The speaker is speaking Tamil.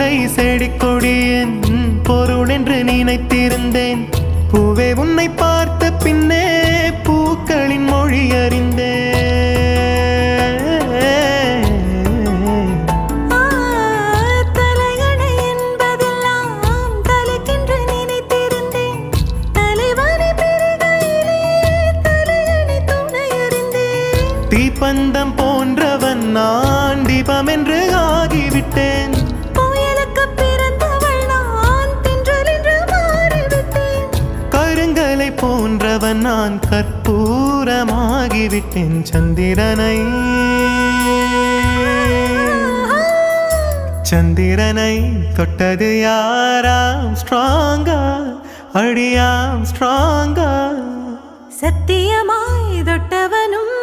உன்னை செடிக்கொடியின் பொருள் என்று நினைத்திருந்தேன். பூவே உன்னை பார்த்த பின்னே பூக்களின் மொழி அறிந்தேன். தலையணை என்பதெல்லாம் தலைக்கென்று நினைத்திருந்தேன். தலைவாணி பெருகையிலே தலையணை துணை அறிந்தேன். தீப்பந்தம் போன்றவன் நான் தீபம் என்று ஆகிவிட்டேன். புயலுக்கு பிறந்தவள் நான் தென்றல் என்று மாறிவிட்டேன். கருங்கலை போன்றவன் நான் கற்பூரமாகிவிட்டேன். சந்திரனை தொட்டது யாராம் ஸ்ட்ராங்கா அடியாம் ஸ்ட்ராங்கா. சத்தியமாய் தொட்டவனும்